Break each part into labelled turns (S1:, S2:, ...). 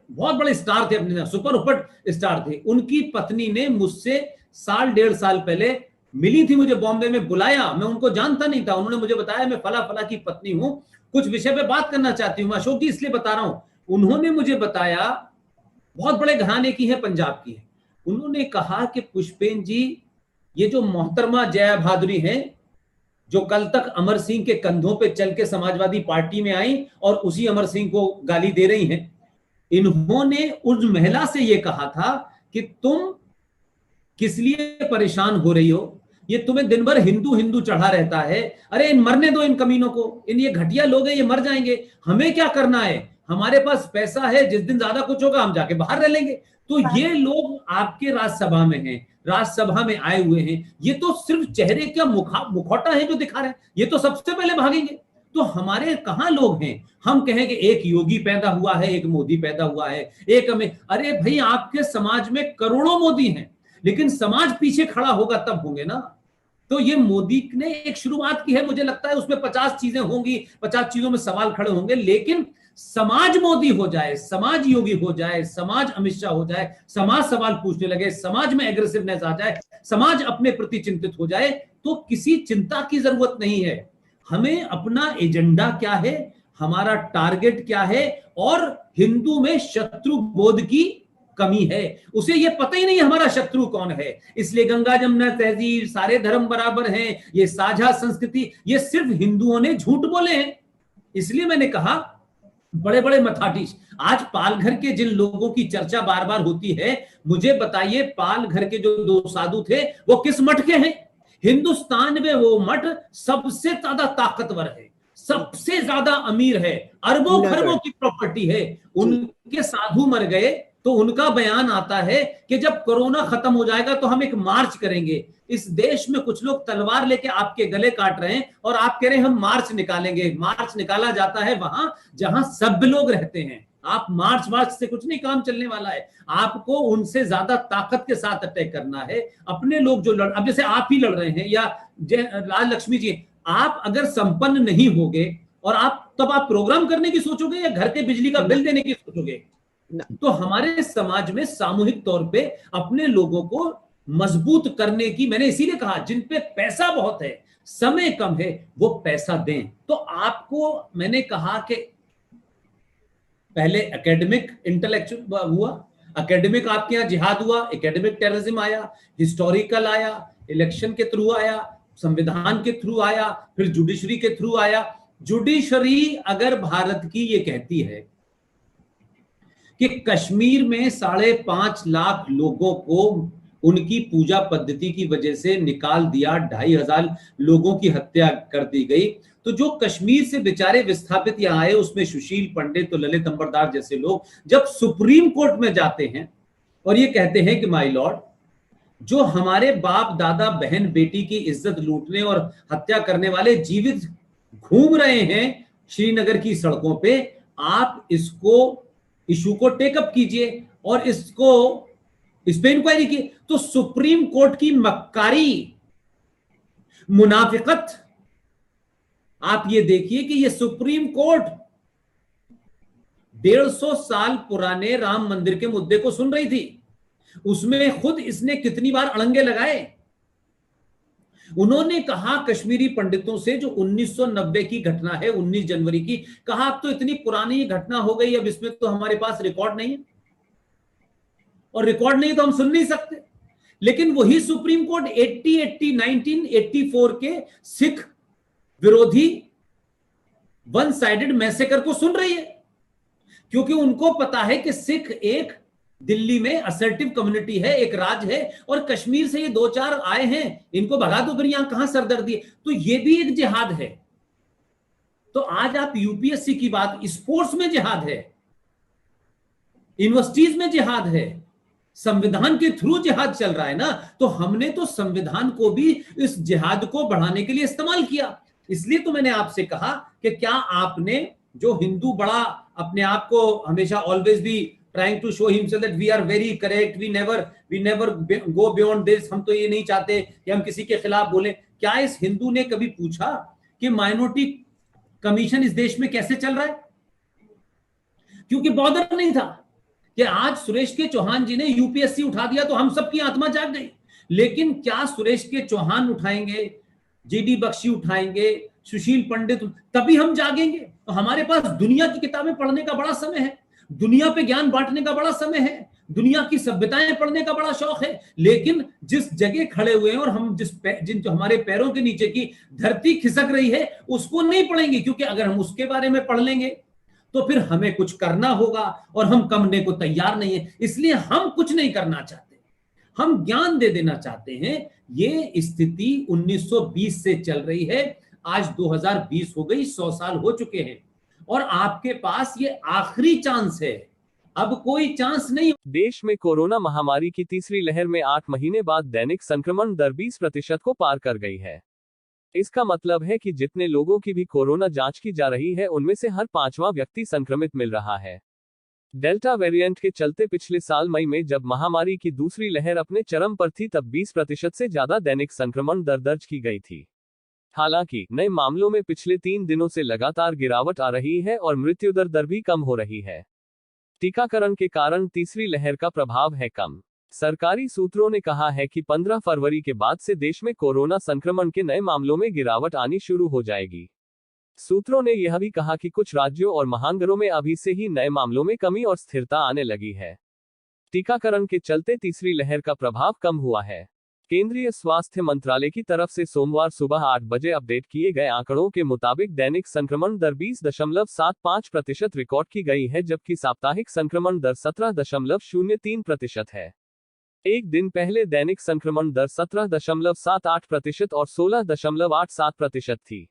S1: बहुत बड़े स्टार थे, अपने सुपर हुपर स्टार थे। उनकी पत्नी ने मुझसे साल डेढ़ साल पहले मिली थी, मुझे बॉम्बे में बुलाया, मैं उनको जानता नहीं था। उन्होंने मुझे बताया मैं फला फला की पत्नी हूं, कुछ विषय पे बात करना चाहती हूं। अशोक जी इसलिए बता रहा हूं, उन्होंने मुझे बताया, बहुत बड़े घराने की है, पंजाब की है। उन्होंने कहा कि पुष्पेन जी, ये जो मोहतरमा जया भादुरी हैं, जो कल तक अमर सिंह के कंधों पे चल के समाजवादी पार्टी में आई और उसी अमर सिंह को गाली दे रही हैं, इन्होंने उस महिला से यह कहा था कि तुम किस लिए परेशान हो रही हो, ये तुम्हें दिन भर हिंदू हिंदू चढ़ा रहता है, अरे इन मरने दो इन कमीनों को, इन ये घटिया लोग हैं, ये मर जाएंगे, हमें क्या करना है, हमारे पास पैसा है, जिस दिन ज्यादा कुछ होगा हम जाके बाहर रह लेंगे। तो ये लोग आपके राज्यसभा में हैं, राज्यसभा में आए हुए हैं, ये तो सिर्फ चेहरे का मुखौटा है जो दिखा रहे हैं, ये तो सबसे पहले भागेंगे। तो हमारे कहां लोग हैं, हम कहें कि एक योगी पैदा हुआ है, एक मोदी पैदा हुआ है, एक हमें, अरे भाई आपके समाज में करोड़ों मोदी हैं, लेकिन समाज पीछे खड़ा होगा तब होंगे ना। तो ये मोदी ने एक शुरुआत की है, मुझे लगता है उसमें 50 चीजें होंगी, 50 चीजों में सवाल खड़े होंगे, लेकिन समाज मोदी हो जाए, समाज योगी हो जाए, समाज अमित शाह हो जाए, समाज सवाल पूछने लगे, समाज में एग्रेसिवनेस आ जाए, समाज अपने प्रति चिंतित हो जाए, तो किसी चिंता की जरूरत नहीं है। हमें अपना एजेंडा क्या है, हमारा टारगेट क्या है, और हिंदू में शत्रु बोध की कमी है, उसे ये पता ही नहीं हमारा शत्रु कौन है। इसलिए गंगा जमुना तहजीब, सारे धर्म बराबर हैं, ये साझा संस्कृति, ये सिर्फ हिंदुओं ने झूठ बोले हैं। इसलिए मैंने कहा बड़े बड़े मथाधीश, आज पालघर के जिन लोगों की चर्चा बार बार होती है, मुझे बताइए पालघर के जो 2 साधु थे वो किस मठ के हैं? हिंदुस्तान में वो मठ सबसे ज्यादा ताकतवर है, सबसे ज्यादा अमीर है, अरबों खरबों की प्रॉपर्टी है, उनके साधु मर गए तो उनका बयान आता है कि जब कोरोना खत्म हो जाएगा तो हम एक मार्च करेंगे। इस देश में कुछ लोग तलवार लेके आपके गले काट रहे हैं और आप कह रहे हैं हम मार्च निकालेंगे। मार्च निकाला जाता है वहां जहां सब लोग रहते हैं। आप मार्च से कुछ नहीं काम चलने वाला है, आपको उनसे ज्यादा ताकत के साथ अटैक करना है। अपने लोग जो लड़, अब जैसे आप ही लड़ रहे हैं या राज लक्ष्मी जी, आप अगर संपन्न नहीं होगे और तब आप प्रोग्राम करने की सोचोगे या घर के बिजली का बिल देने की सोचोगे? तो हमारे समाज में सामूहिक तौर पे अपने लोगों को मजबूत करने की, मैंने इसीलिए कहा जिन पे पैसा बहुत है, समय कम है, वो पैसा दें। तो आपको मैंने कहा कि पहले एकेडमिक इंटेलेक्चुअल हुआ, एकेडमिक आपके यहां जिहाद हुआ, एकेडमिक टेररिज्म आया, हिस्टोरिकल आया, इलेक्शन के थ्रू आया, संविधान के थ्रू आया, फिर जुडिशरी के थ्रू आया। जुडिशरी अगर भारत की ये कहती है कि कश्मीर में 5.5 लाख लोगों को उनकी पूजा पद्धति की वजह से निकाल दिया, 2,500 लोगों की हत्या कर दी गई, तो जो कश्मीर से बेचारे विस्थापित यहां आए, उसमें सुशील पंडित तो ललित अंबरदास जैसे लोग जब सुप्रीम कोर्ट में जाते हैं और ये कहते हैं कि माय लॉर्ड, जो हमारे बाप दादा बहन बेटी की इज्जत लूटने और हत्या करने वाले जीवित घूम रहे हैं श्रीनगर की सड़कों पे, आप इसको इशू को टेकअप कीजिए और इस पे इंक्वायरी की। तो सुप्रीम कोर्ट की मक्कारी, मुनाफिकत, आप ये देखिए कि ये सुप्रीम कोर्ट 150 साल पुराने राम मंदिर के मुद्दे को सुन रही थी, उसमें खुद इसने कितनी बार अड़ंगे लगाए। उन्होंने कहा कश्मीरी पंडितों से, जो 1990 की घटना है, 19 जनवरी की, कहा अब तो इतनी पुरानी घटना हो गई, अब इसमें तो हमारे पास रिकॉर्ड नहीं है, और रिकॉर्ड नहीं तो हम सुन नहीं सकते। लेकिन वही सुप्रीम कोर्ट 1984 के सिख विरोधी वन साइडेड मैसेकर को सुन रही है, क्योंकि उनको पता है कि सिख एक दिल्ली में असर्टिव कम्युनिटी है, एक राज है, और कश्मीर से ये 2-4 आए हैं, इनको भगा दो, फिर यहां कहां सरदर्दी है। तो ये भी एक जिहाद है। तो आज आप यूपीएससी की बात, स्पोर्ट्स में जिहाद है, यूनिवर्सिटीज में जिहाद है, संविधान के थ्रू जिहाद चल रहा है ना। तो हमने तो संविधान को भी इस जिहाद को बढ़ाने के लिए इस्तेमाल किया। इसलिए तो मैंने आपसे कहा कि क्या आपने, जो हिंदू बड़ा अपने आप को हमेशा ऑलवेज भी trying to show himself that we are very correct, we never go beyond this, हम तो ये नहीं चाहते कि हम किसी के खिलाफ बोले, क्या इस हिंदू ने कभी पूछा कि माइनॉरिटी कमीशन इस देश में कैसे चल रहा है? क्योंकि बॉर्डर नहीं था, कि आज सुरेश के चौहान जी ने यूपीएससी उठा दिया तो हम सबकी आत्मा जाग गई, लेकिन क्या सुरेश के चौहान उठाएंगे, जीडी बख्शी उठाएंगे, सुशील पंडित, तभी हम जागेंगे। तो हमारे पास दुनिया की किताबें पढ़ने का बड़ा समय है, दुनिया पे ज्ञान बांटने का बड़ा समय है, दुनिया की सभ्यताएं पढ़ने का बड़ा शौक है, लेकिन जिस जगह खड़े हुए हैं और हम जिन जो हमारे पैरों के नीचे की धरती खिसक रही है उसको नहीं पढ़ेंगे, क्योंकि अगर हम उसके बारे में पढ़ लेंगे तो फिर हमें कुछ करना होगा और हम करने को तैयार नहीं है। इसलिए हम कुछ नहीं करना चाहते, हम ज्ञान दे देना चाहते हैं। ये स्थिति 1920 से चल रही है, आज 2020 हो गई, 100 साल हो चुके हैं और आपके पास ये आखिरी चांस है, अब कोई चांस नहीं।
S2: देश में कोरोना महामारी की तीसरी लहर में 8 महीने बाद दैनिक संक्रमण दर 20% को पार कर गई है। इसका मतलब है कि जितने लोगों की भी कोरोना जांच की जा रही है उनमें से हर 5वां व्यक्ति संक्रमित मिल रहा है। डेल्टा वेरिएंट के चलते पिछले साल मई में जब महामारी की दूसरी लहर अपने चरम पर थी तब 20% से ज्यादा दैनिक संक्रमण दर दर्ज की गई थी। हालांकि नए मामलों में पिछले 3 दिनों से लगातार गिरावट आ रही है और मृत्युदर दर भी कम हो रही है। टीकाकरण के कारण तीसरी लहर का प्रभाव है कम। सरकारी सूत्रों ने कहा है कि 15 फरवरी के बाद से देश में कोरोना संक्रमण के नए मामलों में गिरावट आनी शुरू हो जाएगी। सूत्रों ने यह भी कहा कि कुछ राज्यों और महानगरों में अभी से ही नए मामलों में कमी और स्थिरता आने लगी है। टीकाकरण के चलते तीसरी लहर का प्रभाव कम हुआ है। केंद्रीय स्वास्थ्य मंत्रालय की तरफ से सोमवार सुबह 8 बजे अपडेट किए गए आंकड़ों के मुताबिक दैनिक संक्रमण दर 20.75% रिकॉर्ड की गई है, जबकि साप्ताहिक संक्रमण दर 17.03% है। एक दिन पहले दैनिक संक्रमण दर 17.78% और 16.87% थी।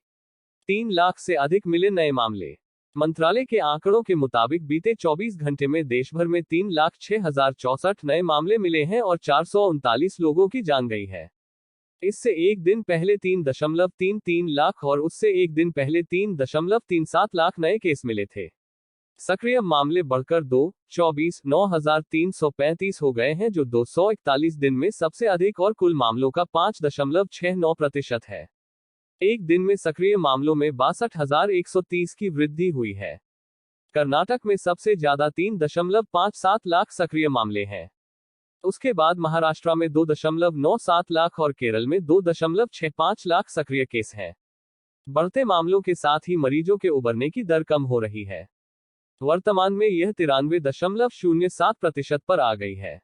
S2: 3 लाख से अधिक मिले नए मामले। मंत्रालय के आंकड़ों के मुताबिक बीते 24 घंटे में देश भर में 3,06,064 नए मामले मिले हैं और 439 लोगों की जान गई है। इससे एक दिन पहले 3.33 लाख और उससे एक दिन पहले 3.37 लाख नए केस मिले थे। सक्रिय मामले बढ़कर 2,24,9,335 हो गए हैं, जो 241 दिन में सबसे अधिक और कुल मामलों का 5.69% है। एक दिन में सक्रिय मामलों में 62,130 की वृद्धि हुई है। कर्नाटक में सबसे ज्यादा 3.57 लाख सक्रिय मामले हैं। उसके बाद महाराष्ट्र में 2.97 लाख और केरल में 2.65 लाख सक्रिय केस हैं। बढ़ते मामलों के साथ ही मरीजों के उबरने की दर कम हो रही है। वर्तमान में यह 93.07% पर आ गई है।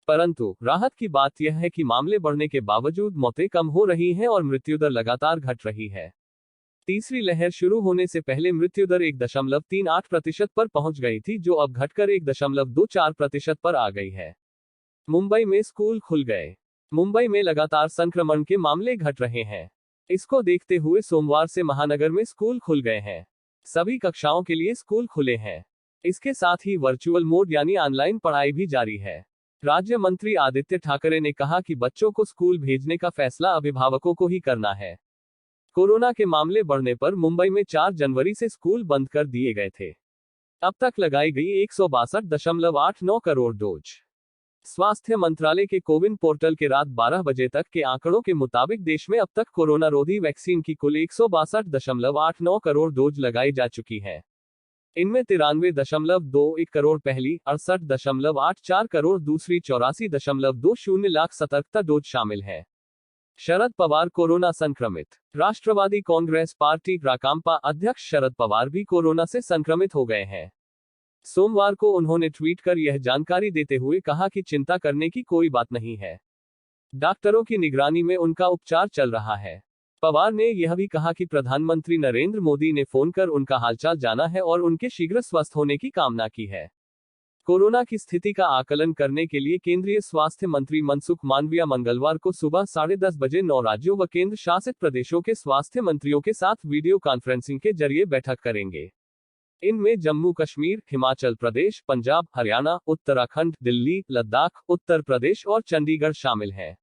S2: परंतु राहत की बात यह है कि मामले बढ़ने के बावजूद मौतें कम हो रही हैं और मृत्युदर लगातार घट रही है। तीसरी लहर शुरू होने से पहले मृत्युदर 1.38% पर पहुंच गई थी, जो अब घटकर 1.24% पर आ गई है। मुंबई में स्कूल खुल गए। मुंबई में लगातार संक्रमण के मामले घट रहे हैं। इसको देखते हुए सोमवार से महानगर में स्कूल खुल गए हैं। सभी कक्षाओं के लिए स्कूल खुले हैं। इसके साथ ही वर्चुअल मोड यानी ऑनलाइन पढ़ाई भी जारी है। राज्य मंत्री आदित्य ठाकरे ने कहा कि बच्चों को स्कूल भेजने का फैसला अभिभावकों को ही करना है। कोरोना के मामले बढ़ने पर मुंबई में 4 जनवरी से स्कूल बंद कर दिए गए थे। अब तक लगाई गई 162.89 करोड़ डोज। स्वास्थ्य मंत्रालय के कोविन पोर्टल के रात 12 बजे तक के आंकड़ों के मुताबिक देश में अब तक कोरोना रोधी वैक्सीन की कुल 162.89 करोड़ डोज लगाई जा चुकी है। इनमें 93.21 करोड़ पहली, 68.84 करोड़ दूसरी, 84.20 लाख सतर्कता डोज शामिल है। शरद पवार कोरोना संक्रमित। राष्ट्रवादी कांग्रेस पार्टी राकांपा अध्यक्ष शरद पवार भी कोरोना से संक्रमित हो गए हैं। सोमवार को उन्होंने ट्वीट कर यह जानकारी देते हुए कहा कि चिंता करने की कोई बात नहीं है। डॉक्टरों की निगरानी में उनका उपचार चल रहा है। पवार ने यह भी कहा कि प्रधानमंत्री नरेंद्र मोदी ने फोन कर उनका हालचाल जाना है और उनके शीघ्र स्वस्थ होने की कामना की है। कोरोना की स्थिति का आकलन करने के लिए केंद्रीय स्वास्थ्य मंत्री मनसुख मांडविया मंगलवार को सुबह 10:30 बजे 9 राज्यों व केंद्र शासित प्रदेशों के स्वास्थ्य मंत्रियों के साथ वीडियो कॉन्फ्रेंसिंग के जरिए बैठक करेंगे। इनमें जम्मू कश्मीर, हिमाचल प्रदेश, पंजाब, हरियाणा, उत्तराखंड, दिल्ली, लद्दाख, उत्तर प्रदेश और चंडीगढ़ शामिल हैं।